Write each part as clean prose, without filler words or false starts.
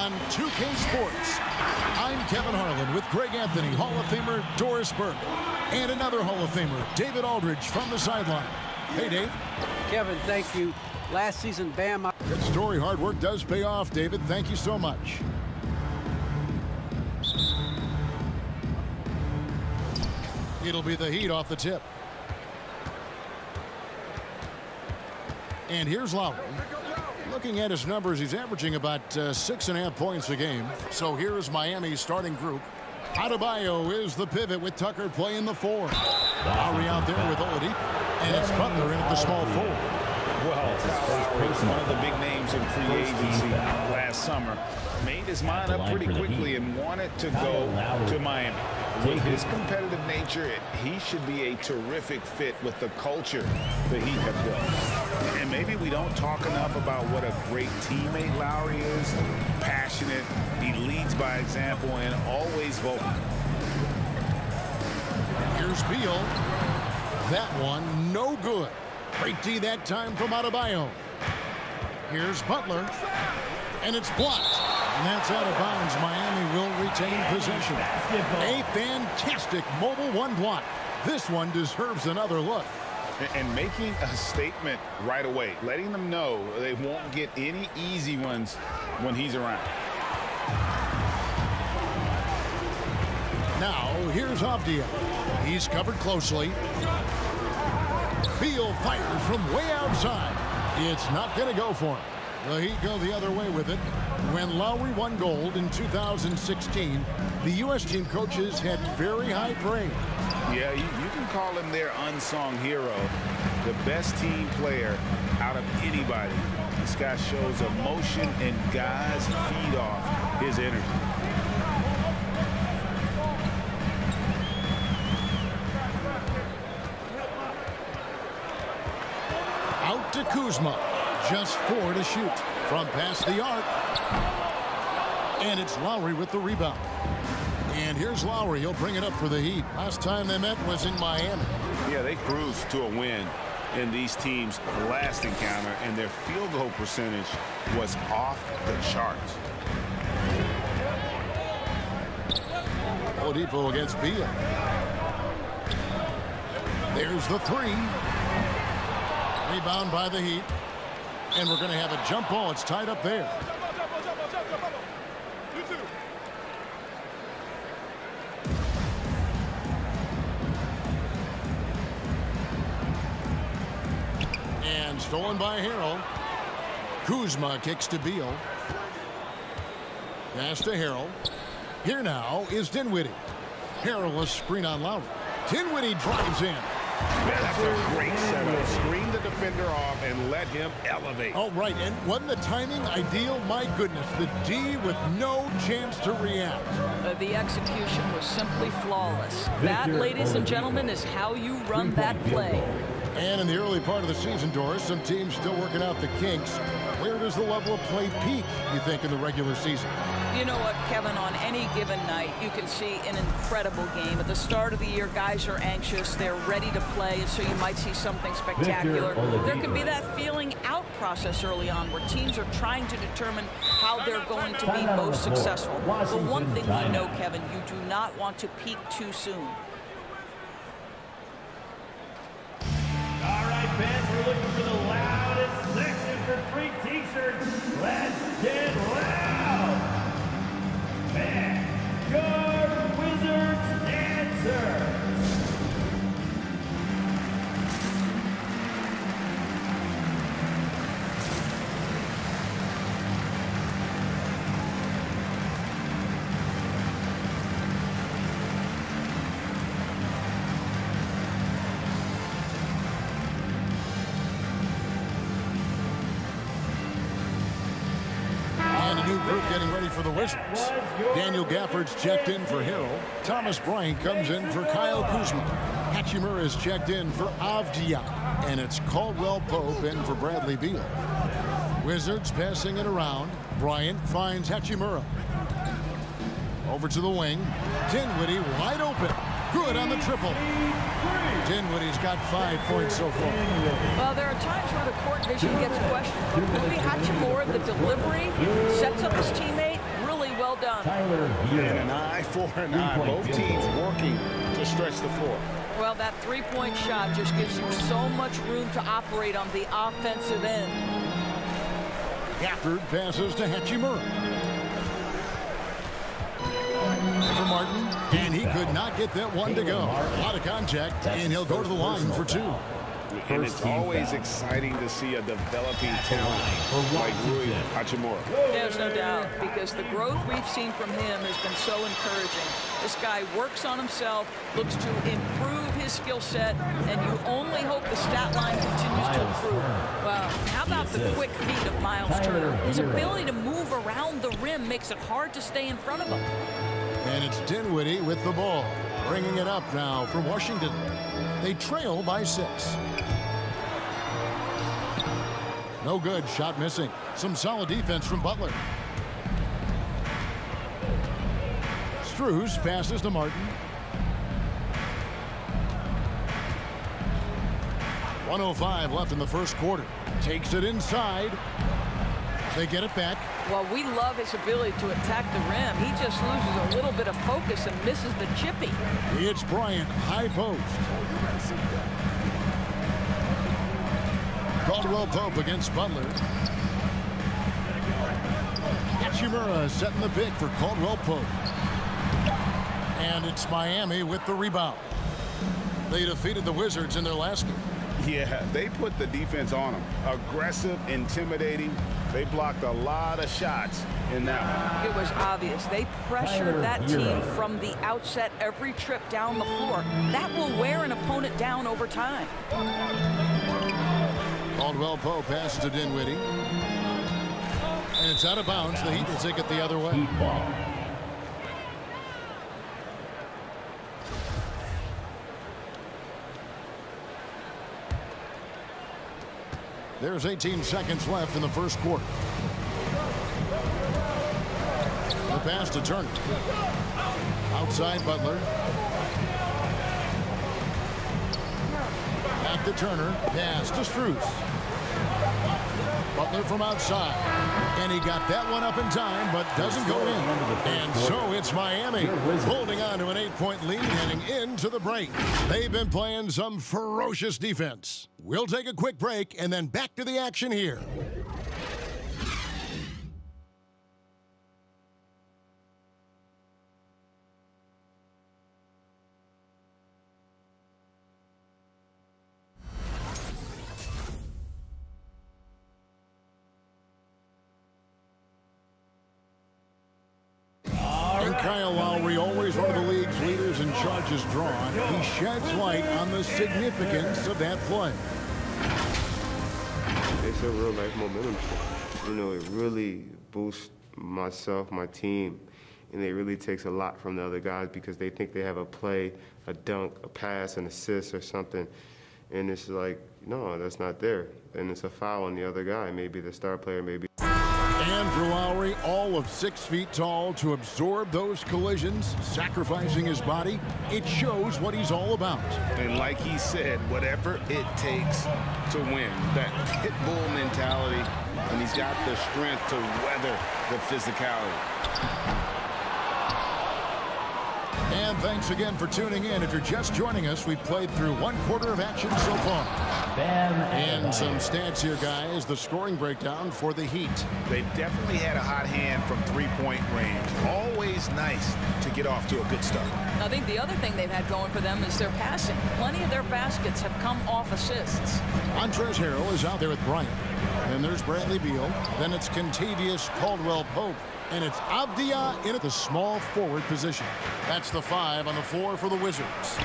on 2K Sports. I'm Kevin Harlan with Greg Anthony, Hall of Famer Doris Burke, and another Hall of Famer, David Aldridge, from the sideline. Hey, Dave. Kevin, thank you. Last season, Bam. Good story. Hard work does pay off, David. Thank you so much. It'll be the Heat off the tip. And here's Lowry. Looking at his numbers, he's averaging about 6.5 points a game. So here is Miami's starting group. Adebayo is the pivot with Tucker playing the 4. Lowry out there with Oladipo. And it's Butler in at the small 4. Well, Kyle Lowry was one of the big names in free agency last summer. Made his mind up pretty quickly and wanted to go to Miami. With his competitive nature, he should be a terrific fit with the culture the Heat have built. And maybe we don't talk enough about what a great teammate Lowry is. Passionate, he leads by example, and always vocal. Here's Beal. That one, no good. Great D that time from Adebayo. Here's Butler. And it's blocked. And that's out of bounds. Miami will retain possession. A fantastic mobile 1 block. This one deserves another look. And making a statement right away, letting them know they won't get any easy ones when he's around. Now, here's Avdia. He's covered closely. Beal fires from way outside. It's not going to go for him. The Heat go the other way with it. When Lowry won gold in 2016, the U.S. team coaches had very high praise. Yeah, you can call him their unsung hero, the best team player out of anybody. This guy shows emotion, and guys feed off his energy. Out to Kuzma. Just 4 to shoot from past the arc. And it's Lowry with the rebound. And here's Lowry. He'll bring it up for the Heat. Last time they met was in Miami. Yeah, they cruised to a win in these teams' last encounter, and their field goal percentage was off the charts. Oladipo against Beal. There's the 3. Rebound by the Heat. And we're going to have a jump ball. It's tied up there. And stolen by Harrell. Kuzma kicks to Beal. Pass to Harrell. Here now is Dinwiddie. Harrell a screen on Lowry. Dinwiddie drives in. That's a great setup. Screen the defender off and let him elevate. Oh, right. And wasn't the timing ideal? My goodness. The D with no chance to react. The execution was simply flawless. That, ladies and gentlemen, is how you run that play. And in the early part of the season, Doris, some teams still working out the kinks. Where does the level of play peak, you think, in the regular season? You know what, Kevin, on any given night, you can see an incredible game. At the start of the year, guys are anxious. They're ready to play, and so you might see something spectacular. There can be that feeling out process early on where teams are trying to determine how they're going to be most successful. But one thing we know, Kevin, you do not want to peak too soon. All right, fans, we're looking for the loudest section for free t-shirts. Let's get loud. Vanguard Wizards Dancer. Group getting ready for the Wizards. Daniel Gafford's checked in for Harrell. Thomas Bryant comes in for Kyle Kuzma. Hachimura is checked in for Avdia. And it's Caldwell Pope in for Bradley Beal. Wizards passing it around. Bryant finds Hachimura. Over to the wing. Dinwiddie wide open. Good on the triple. Dinwiddie's got 5 points so far. Well, there are times where the court vision gets questioned. But Rui Hachimura, the delivery, sets up his teammate, Well done. Tyler Hero. And an eye for an eye. Both teams working to stretch the floor. Well, that three-point shot just gives you so much room to operate on the offensive end. Gafford passes to Hachimura. For Martin, and he could not get that one to go. A lot of contact, and he'll go to the line for 2. And it's always exciting to see a developing talent like Rui Hachimura. There's no doubt, because the growth we've seen from him has been so encouraging. This guy works on himself, looks to improve his skill set, and you only hope the stat line continues to improve. Well, how about the quick feet of Miles Turner? His ability to move around the rim makes it hard to stay in front of him. And it's Dinwiddie with the ball, bringing it up now for Washington. They trail by 6. No good, shot missing. Some solid defense from Butler. Strus passes to Martin. 1:05 left in the first quarter. Takes it inside. They get it back. Well, we love his ability to attack the rim. He just loses a little bit of focus and misses the chippy. It's Bryant, high post. Caldwell Pope against Butler. Hachimura setting the pick for Caldwell Pope. And it's Miami with the rebound. They defeated the Wizards in their last game. Yeah, they put the defense on them. Aggressive, intimidating. They blocked a lot of shots in that one. It was obvious. They pressured that team from the outset every trip down the floor. That will wear an opponent down over time. Caldwell Pope passes to Dinwiddie. And it's out of bounds. The Heat will take it the other way. There's 18 seconds left in the first quarter. The pass to Turner. Outside Butler. Back to Turner. Pass to Strus. Butler from outside. And he got that one up in time, but doesn't go in. And so it's Miami holding on to an 8-point lead heading into the break. They've been playing some ferocious defense. We'll take a quick break and then back to the action here. Kyle Lowry, always one of the league's leaders in charges drawn. He sheds light on the significance of that play. It's a real life momentum shift. You know, it really boosts myself, my team, and it really takes a lot from the other guys because they think they have a play, a dunk, a pass, an assist or something. And it's like, no, that's not there. And it's a foul on the other guy, maybe the star player, maybe. And for Lowry, all of 6 feet tall to absorb those collisions, sacrificing his body, it shows what he's all about. And like he said, whatever it takes to win, that pit bull mentality, and he's got the strength to weather the physicality. And thanks again for tuning in. If you're just joining us, we've played through 1 quarter of action so far. And some stats here, guys. The scoring breakdown for the Heat. They've definitely had a hot hand from three-point range. Always nice to get off to a good start. I think the other thing they've had going for them is their passing. Plenty of their baskets have come off assists. Montrezl Harrell is out there with Bryant. And there's Bradley Beal. Then it's Kentavious Caldwell-Pope. And it's Avdia in at the small forward position. That's the 5 on the floor for the Wizards.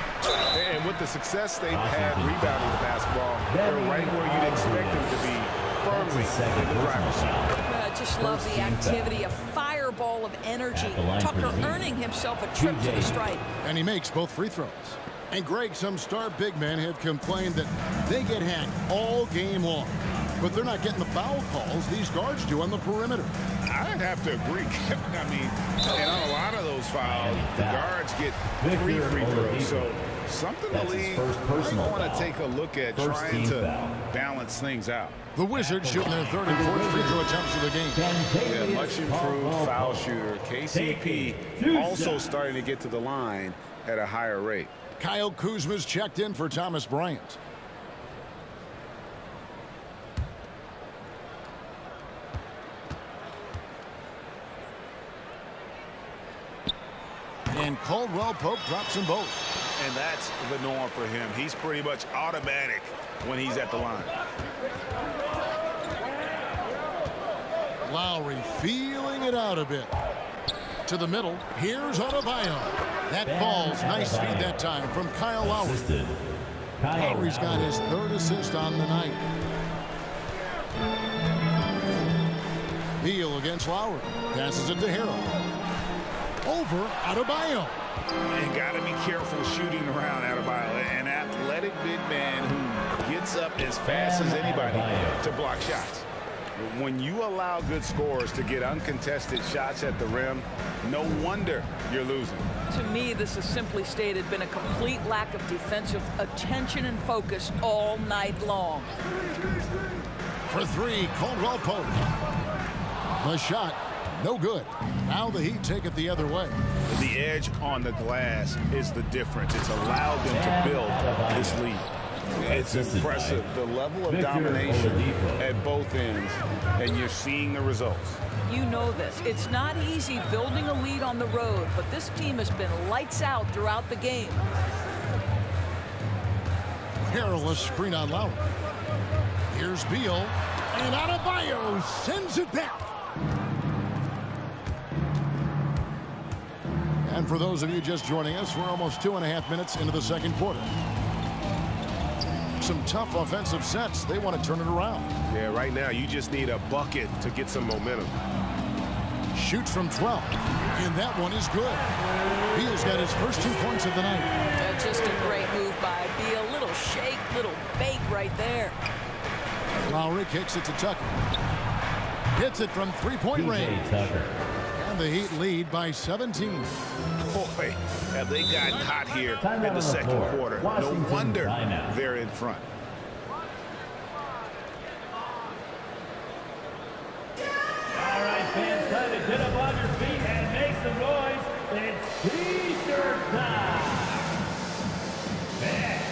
And with the success they've had rebounding the basketball, they're right where you'd expect them to be, firmly in the driver's seat. I just love the activity, a fireball of energy. Tucker earning himself a trip to the stripe. And he makes both free throws. And Greg, some star big men have complained that they get hacked all game long. But they're not getting the foul calls these guards do on the perimeter. I'd have to agree. I mean, and on a lot of those fouls, the guards get 3 free throws. So something the league might want to take a look at trying to balance things out. The Wizards shooting their third and fourth free throw attempts of the game. Yeah, much improved foul shooter. KCP also starting to get to the line at a higher rate. Kyle Kuzma's checked in for Thomas Bryant. And Caldwell Pope drops them both. And that's the norm for him. He's pretty much automatic when he's at the line. Lowry feeling it out a bit. To the middle. Here's Adebayo. That falls. Nice feed that time from Kyle Lowry. Lowry's got his third assist on the night. Beal against Lowry. Passes it to Harrell. Over Adebayo. And got to be careful shooting around Adebayo. An athletic big man who gets up as fast as anybody to block shots. When you allow good scorers to get uncontested shots at the rim, no wonder you're losing. To me, this is simply stated been a complete lack of defensive attention and focus all night long. For three, Caldwell Pope. The shot, no good. Now the Heat take it the other way. The edge on the glass is the difference. It's allowed them to build this lead. It's impressive, the level of domination at both ends, and you're seeing the results. You know this. It's not easy building a lead on the road, but this team has been lights out throughout the game. Harrell, a screen on Lowry. Here's Beal, and Adebayo sends it back. And for those of you just joining us, we're almost 2.5 minutes into the second quarter. Some tough offensive sets. They want to turn it around. Yeah, right now you just need a bucket to get some momentum. Shoots from 12, and that one is good. Beal's got his first 2 points of the night. Just a great move by Beal. Little shake, little bake right there. Lowry kicks it to Tucker. Hits it from three-point range. And the Heat lead by 17. Boy, have they gotten hot here in the second quarter. No wonder they're in front. All right, fans, time to get up on your feet and make some noise. It's T-shirt time. And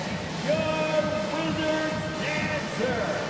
your Wizards answer.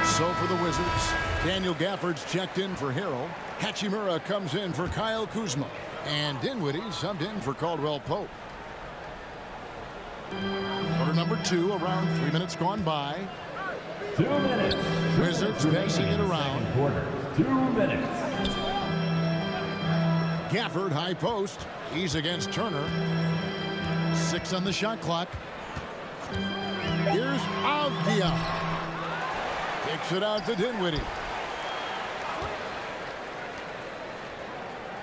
So for the Wizards, Daniel Gafford's checked in for Harrell. Hachimura comes in for Kyle Kuzma. And Dinwiddie subbed in for Caldwell Pope. Quarter number 2, around 3 minutes gone by. 2 minutes. Wizards passing it around. Quarter. 2 minutes. Gafford, high post. He's against Turner. 6 on the shot clock. Here's Avdia. Kicks it out to Dinwiddie.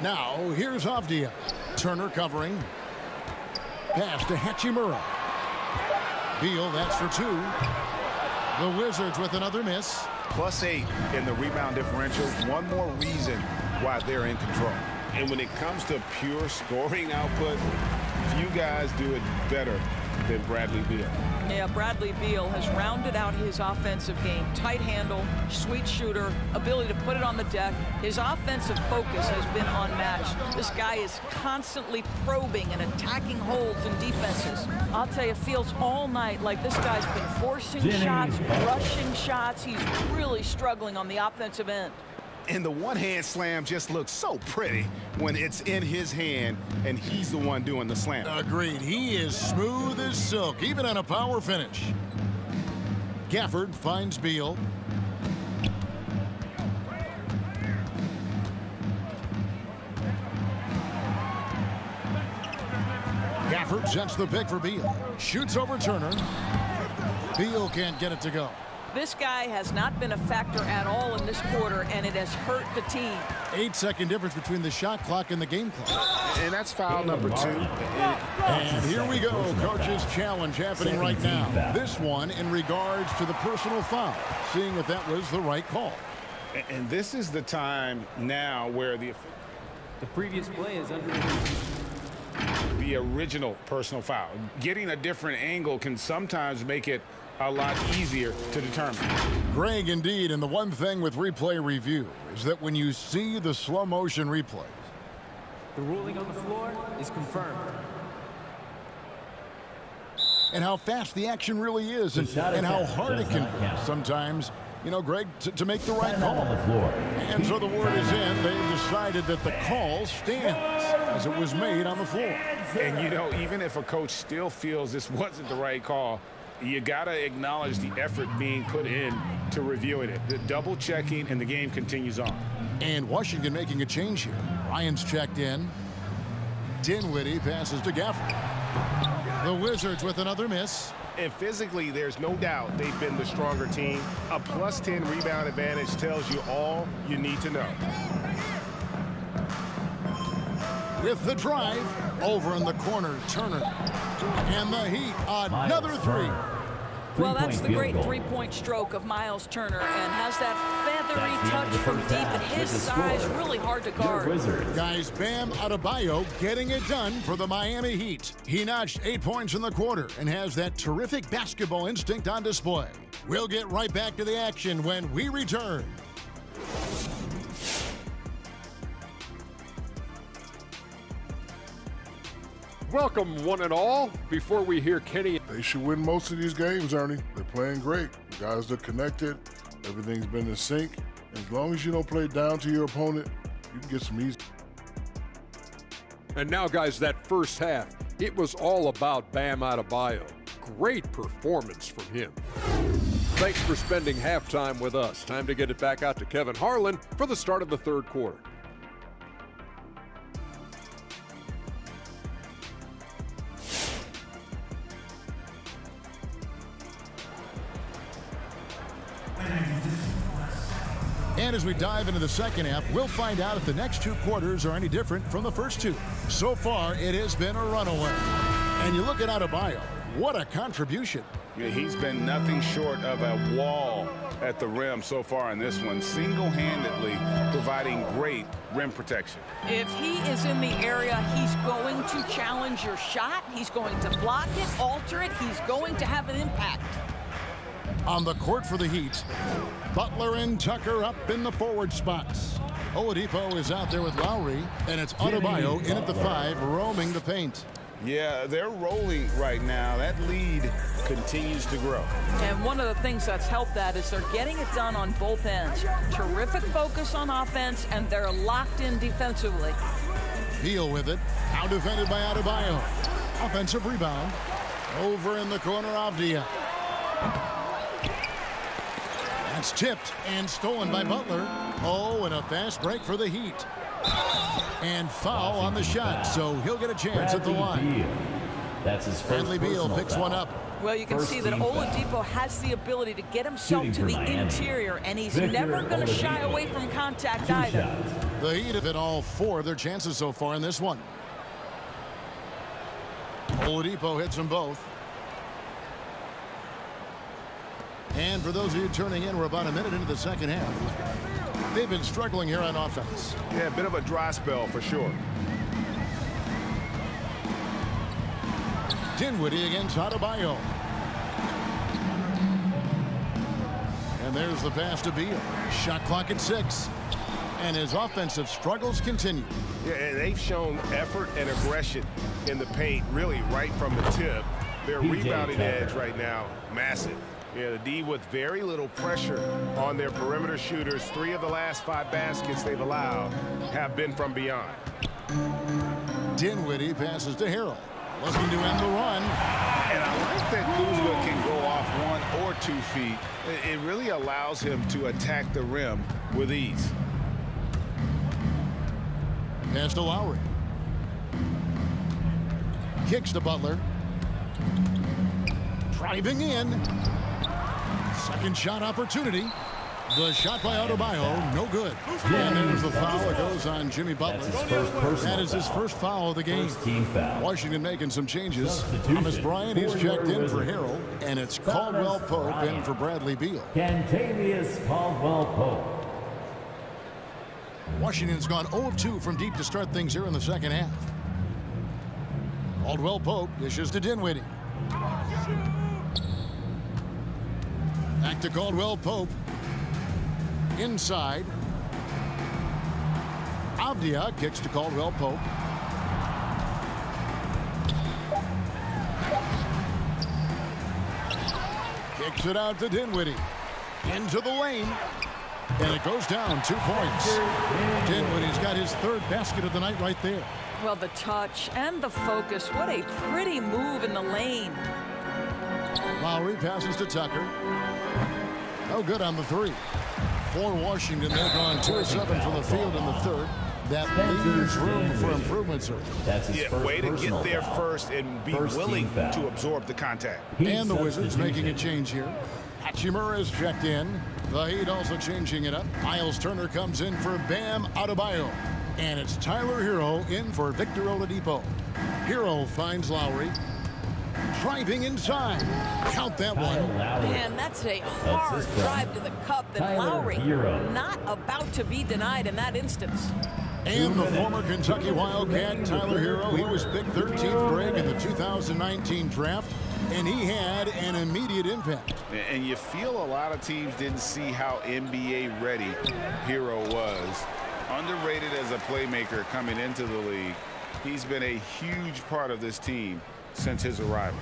Now, here's Avdia. Turner covering. Pass to Hachimura. Beal, that's for 2. The Wizards with another miss. +8 in the rebound differential. One more reason why they're in control. And when it comes to pure scoring output, few guys do it better than Bradley Beal. Yeah, Bradley Beal has rounded out his offensive game. Tight handle, sweet shooter, ability to put it on the deck. His offensive focus has been unmatched. This guy is constantly probing and attacking holes in defenses. I'll tell you, it feels all night like this guy's been forcing shots, rushing shots. He's really struggling on the offensive end. And the one-hand slam just looks so pretty when it's in his hand and he's the one doing the slam. Agreed. He is smooth as silk, even on a power finish. Gafford finds Beal. Gafford sets the pick for Beal. Shoots over Turner. Beal can't get it to go. This guy has not been a factor at all in this quarter, and it has hurt the team. 8-second difference between the shot clock and the game clock. And that's foul number 2. And here we go. Coach's challenge happening right now. This one in regards to the personal foul, seeing if that was the right call. And this is the time now where the previous play is under the original personal foul. Getting a different angle can sometimes make it a lot easier to determine. Greg, indeed, and the one thing with replay review is that when you see the slow motion replays, the ruling on the floor is confirmed. And how fast the action really is, and how hard it can be sometimes, you know, Greg, to make the right call. And so the word is in. They've decided that the call stands as it was made on the floor. And, you know, even if a coach still feels this wasn't the right call, you got to acknowledge the effort being put in to reviewing it. The double checking, and the game continues on. And Washington making a change here. Ryan's checked in. Dinwiddie passes to Gafford. The Wizards with another miss. And physically, there's no doubt they've been the stronger team. A +10 rebound advantage tells you all you need to know. With the drive, over in the corner, Turner. And the Heat, another three. Well, that's the great three-point stroke of Miles Turner, and has that feathery touch from deep, and his size really hard to guard. Guys, Bam Adebayo getting it done for the Miami Heat. He notched 8 points in the quarter and has that terrific basketball instinct on display. We'll get right back to the action when we return. Welcome, one and all. Before we hear Kenny. They should win most of these games, Ernie. They're playing great. The guys are connected. Everything's been in sync. As long as you don't play down to your opponent, you can get some easy. And now, guys, that first half, it was all about Bam Adebayo. Great performance from him. Thanks for spending halftime with us. Time to get it back out to Kevin Harlan for the start of the third quarter. And as we dive into the second half, we'll find out if the next two quarters are any different from the first two. So far, it has been a runaway. And you look at Adebayo, what a contribution. Yeah, he's been nothing short of a wall at the rim so far in this one, single-handedly providing great rim protection. If he is in the area, he's going to challenge your shot. He's going to block it, alter it. He's going to have an impact. On the court for the Heat, Butler and Tucker up in the forward spots. Oladipo is out there with Lowry, and it's Adebayo in at the 5, roaming the paint. Yeah, they're rolling right now. That lead continues to grow. And one of the things that's helped that is they're getting it done on both ends. Terrific focus on offense, and they're locked in defensively. Beal with it, out defended by Adebayo. Offensive rebound. Over in the corner, Avdia. That's tipped and stolen by Butler. Oh, and a fast break for the Heat. And foul on the shot, so he'll get a chance at the line. That's his first. Bradley Beal picks one up. Well, you can see that Oladipo has the ability to get himself to the interior, and he's never going to shy away from contact either. The Heat have hit all 4 of their chances so far in this one. Oladipo hits them both. And for those of you turning in, we're about a minute into the second half. They've been struggling here on offense. Yeah, a bit of a dry spell for sure. Dinwiddie against Adebayo. And there's the pass to Beal. Shot clock at 6. And his offensive struggles continue. Yeah, and they've shown effort and aggression in the paint, really right from the tip. Their rebounding edge right now, massive. Yeah, the D with very little pressure on their perimeter shooters. 3 of the last 5 baskets they've allowed have been from beyond. Dinwiddie passes to Harrell. Looking to end the run. And I like that Kuzma can go off 1 or 2 feet. It really allows him to attack the rim with ease. Pass to Lowry. Kicks to Butler. Driving in. Second shot opportunity. The shot by Adebayo, no good. And there's the foul. It goes on Jimmy Butler. That is his first foul of the game. Washington making some changes. Thomas Bryant, he's checked in for Harrell. And it's Caldwell Pope in for Bradley Beal. Kentavious Caldwell-Pope. Washington's gone 0 of 2 from deep to start things here in the second half. Caldwell Pope dishes to Dinwiddie. Back to Caldwell Pope. Inside. Avdia kicks to Caldwell Pope. Kicks it out to Dinwiddie. Into the lane. And it goes down 2 points. Dinwiddie's got his third basket of the night right there. Well, the touch and the focus. What a pretty move in the lane. Lowry passes to Tucker. No good on the three. For Washington, they've gone 2 of 7 from the field in the third. That leaves room for improvement, sir. That's his first way to get there first and be willing to absorb the contact. And the Wizards making a change here. Hachimura is checked in. The Heat also changing it up. Miles Turner comes in for Bam Adebayo. And it's Tyler Herro in for Victor Oladipo. Herro finds Lowry. Driving inside. Count that one. Man, that's a hard drive to the cup. And Lowry not about to be denied in that instance. And the former Kentucky Wildcat, Tyler Herro, he was picked 13th grade in the 2019 draft, and he had an immediate impact. And you feel a lot of teams didn't see how NBA ready Herro was. Underrated as a playmaker coming into the league. He's been a huge part of this team since his arrival.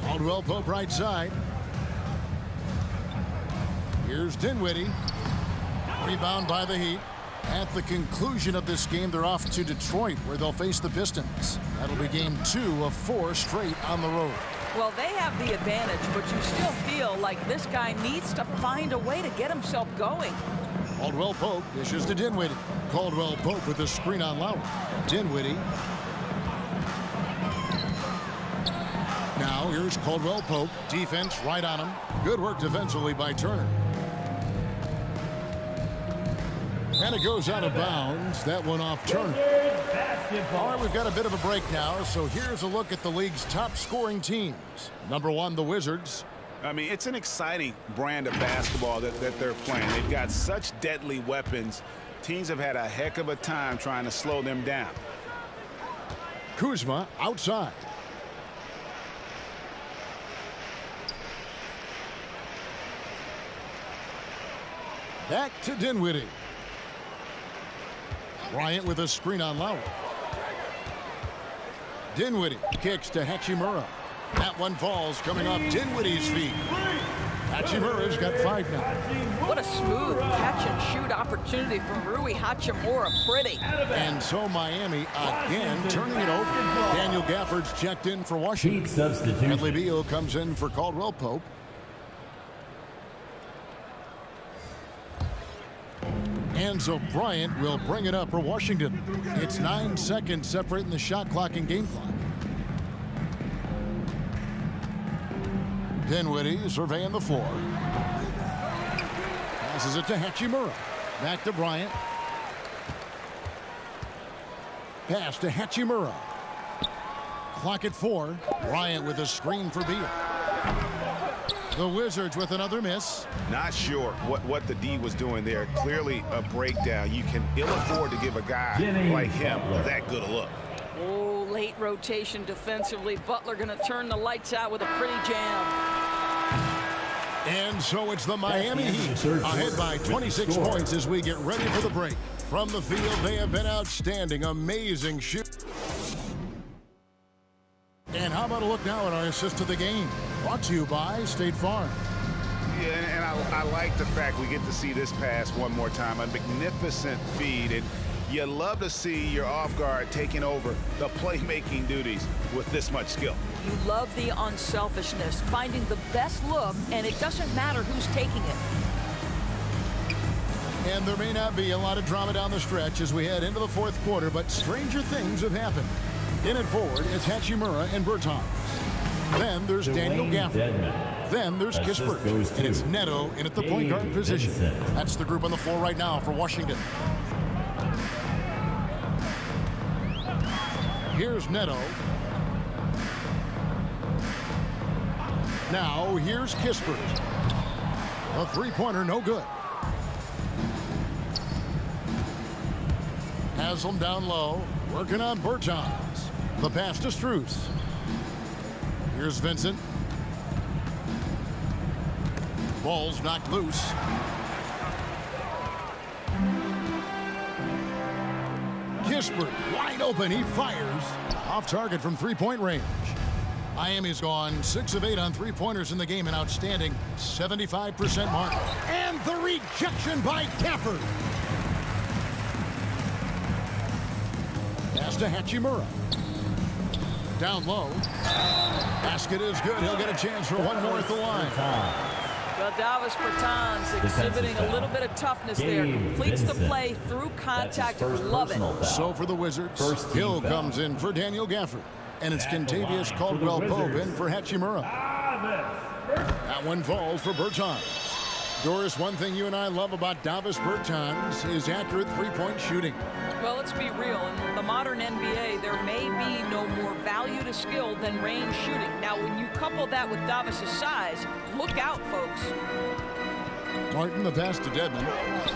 Caldwell Pope right side. Here's Dinwiddie. Rebound by the Heat. At the conclusion of this game, they're off to Detroit, where they'll face the Pistons. That'll be game 2 of 4 straight on the road. Well, they have the advantage, but you still feel like this guy needs to find a way to get himself going. Caldwell Pope dishes to Dinwiddie. Caldwell Pope with the screen on Lowry. Dinwiddie. Now here's Caldwell Pope. Defense right on him. Good work defensively by Turner. And it goes out of bounds. That one off Turner. All right, we've got a bit of a break now, so here's a look at the league's top scoring teams. Number 1, the Wizards. I mean, it's an exciting brand of basketball that they're playing. They've got such deadly weapons. Teams have had a heck of a time trying to slow them down. Kuzma outside. Back to Dinwiddie. Bryant with a screen on Lowry. Dinwiddie kicks to Hachimura. That one falls coming off Dinwiddie's feet. Hachimura's got 5 now. What a smooth catch and shoot opportunity from Rui Hachimura. Pretty. And so Miami again turning it over. Daniel Gafford's checked in for Washington. Bradley Beal comes in for Caldwell Pope. And so Bryant will bring it up for Washington. It's 9 seconds separating the shot clock and game clock. Dinwiddie surveying the floor. Passes it to Hachimura. Back to Bryant. Pass to Hachimura. Clock at 4. Bryant with a screen for Beal. The Wizards with another miss. Not sure what the D was doing there. Clearly a breakdown. You can ill afford to give a guy like him that good a look. Oh, late rotation defensively. Butler going to turn the lights out with a pretty jam. And so it's the Miami Heat ahead by 26 points as we get ready for the break. From the field, they have been outstanding. Amazing shoot. And how about a look now at our assist to the game? Brought to you by State Farm. Yeah, and I like the fact we get to see this pass one more time. A magnificent feed. And you love to see your off guard taking over the playmaking duties with this much skill. You love the unselfishness, finding the best look, and it doesn't matter who's taking it. And there may not be a lot of drama down the stretch as we head into the fourth quarter, but stranger things have happened. In at forward, it's Hachimura and Bertans. Then there's Daniel Gafford. Then there's Kispert. And it's Neto in at the point guard position. That's the group on the floor right now for Washington. Here's Neto. Now here's Kispert. A three-pointer, no good. Haslam down low, working on Bertans. The pass to Strus. Here's Vincent. Ball's knocked loose. Kispert wide open. He fires off target from three-point range. Miami's gone 6 of 8 on three-pointers in the game, an outstanding 75% mark. And the rejection by Gafford. Pass to Hachimura. Down low. Basket is good. He'll get a chance for one more at the line. Well, Davis Bertans exhibiting a little bit of toughness there. Completes the play through contact. Love it. So for the Wizards, Hill comes in for Daniel Gafford. And it's Kentavious Caldwell-Pope in for Hachimura. That one falls for Bertans. Doris, one thing you and I love about Davis Bertans is accurate three-point shooting. Well, let's be real. In the modern NBA, there may be no more value to skill than range shooting. Now, when you couple that with Davis's size, look out, folks. Martin, the pass to Dedmon,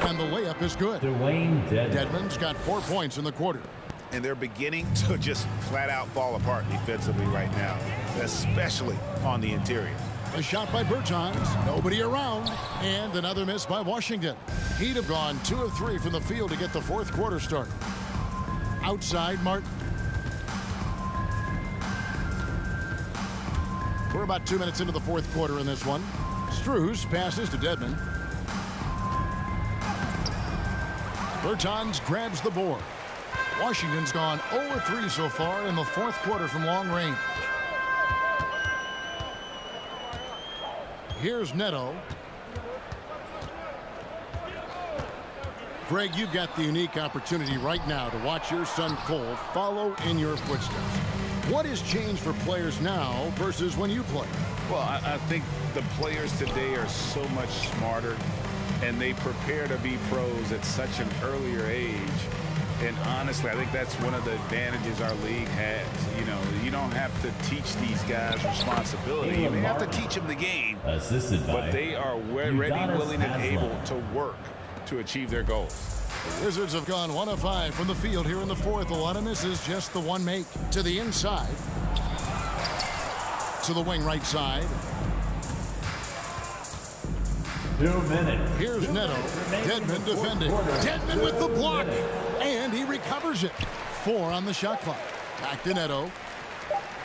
and the layup is good. Dedmon's got 4 points in the quarter. And they're beginning to just flat out fall apart defensively right now, especially on the interior. A shot by Bertans, nobody around, and another miss by Washington. He'd have gone 2 of 3 from the field to get the fourth quarter started. Outside Martin. We're about 2 minutes into the fourth quarter in this one. Strus passes to Dedmon. Bertans grabs the board. Washington's gone 0 of 3 so far in the fourth quarter from long range. Here's Neto. Greg, you've got the unique opportunity right now to watch your son Cole follow in your footsteps. What has changed for players now versus when you played? Well, I think the players today are so much smarter, and they prepare to be pros at such an earlier age. And honestly, I think that's one of the advantages our league has. You know, you don't have to teach these guys responsibility. You may have to teach them the game, but they are ready, willing, and able to work to achieve their goals. The Wizards have gone 1 of 5 from the field here in the fourth. A lot of misses, just the one make. To the inside. To the wing right side. 2 minutes. Here's Neto. Dedmon defending. Dedmon with the block. And he recovers it. 4 on the shot clock. Back to Neto.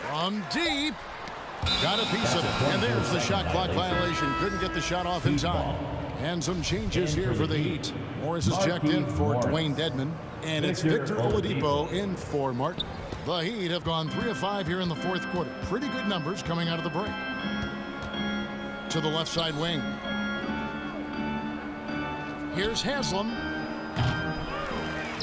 From deep. Got a piece of it. And there's the shot clock violation. Couldn't get the shot off in time. And some changes here for the Heat. Morris is checked in for Dwayne Dedmon. And it's Victor Oladipo in for Martin. The Heat have gone 3 of 5 here in the fourth quarter. Pretty good numbers coming out of the break. To the left side wing. Here's Haslam.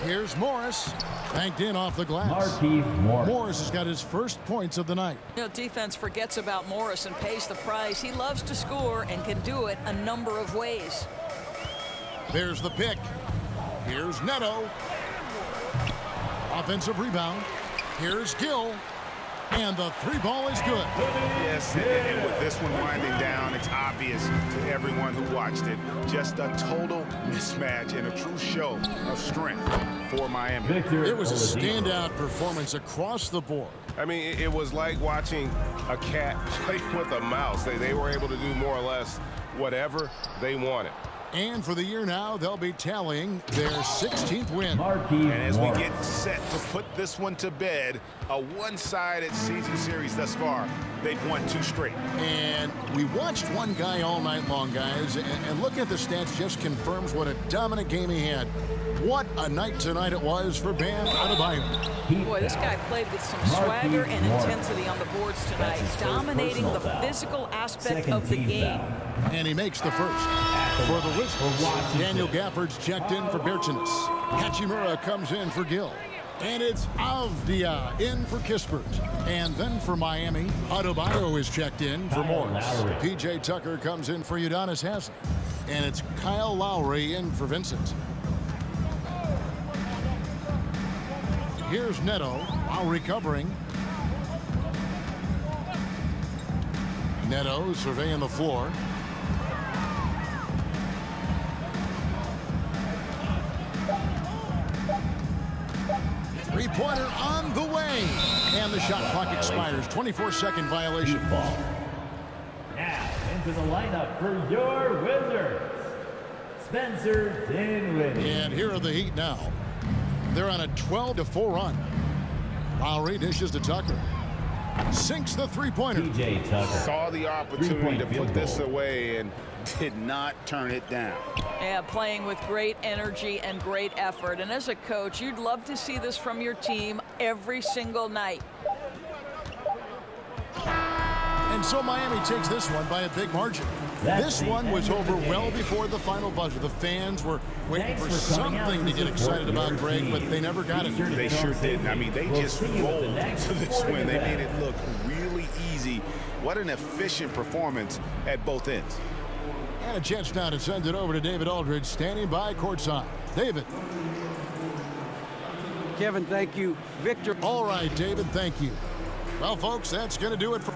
Here's Morris. Banked in off the glass. Morris has got his first points of the night. You know, defense forgets about Morris and pays the price. He loves to score and can do it a number of ways. There's the pick. Here's Neto. Offensive rebound. Here's Gill. And the 3-ball is good. Yes, and with this one winding down, it's obvious to everyone who watched it. Just a total mismatch and a true show of strength for Miami. It was a standout performance across the board. I mean, it was like watching a cat play with a mouse. They were able to do more or less whatever they wanted. And for the year now, they'll be tallying their 16th win. And as we get set to put this one to bed, a one-sided season series thus far, they've won 2 straight. And we watched one guy all night long, guys, and looking at the stats just confirms what a dominant game he had. What a night tonight it was for Bam Adebayo. Boy, this guy played with some swagger and intensity on the boards tonight, dominating the physical aspect of the game. And he makes the first. For the Wizards, Daniel Gafford's checked in for Berchinis. Hachimura comes in for Gill. And it's Avdia in for Kispert. And then for Miami, Adebayo is checked in for Morris. P.J. Tucker comes in for Udonis Haslem. And it's Kyle Lowry in for Vincent. Here's Neto. Lowry covering. Neto surveying the floor. Three-pointer on the way. And the shot clock expires. 24-second violation. Now into the lineup for your Wizards, Spencer Dinwiddie. And here are the Heat now. They're on a 12-4 run. Lowry dishes to Tucker. Sinks the three-pointer. P.J. Tucker saw the opportunity to put this away and did not turn it down. Yeah, playing with great energy and great effort. And as a coach, you'd love to see this from your team every single night. And so Miami takes this one by a big margin. This one was over well before the final buzzer. The fans were waiting for something to get excited about, Greg, but they never got it. They sure didn't. I mean, they just rolled to this win. They made it look really easy. What an efficient performance at both ends. And a chance now to send it over to David Aldridge, standing by courtside. David. Kevin, thank you. Victor. All right, David, thank you. Well, folks, that's going to do it for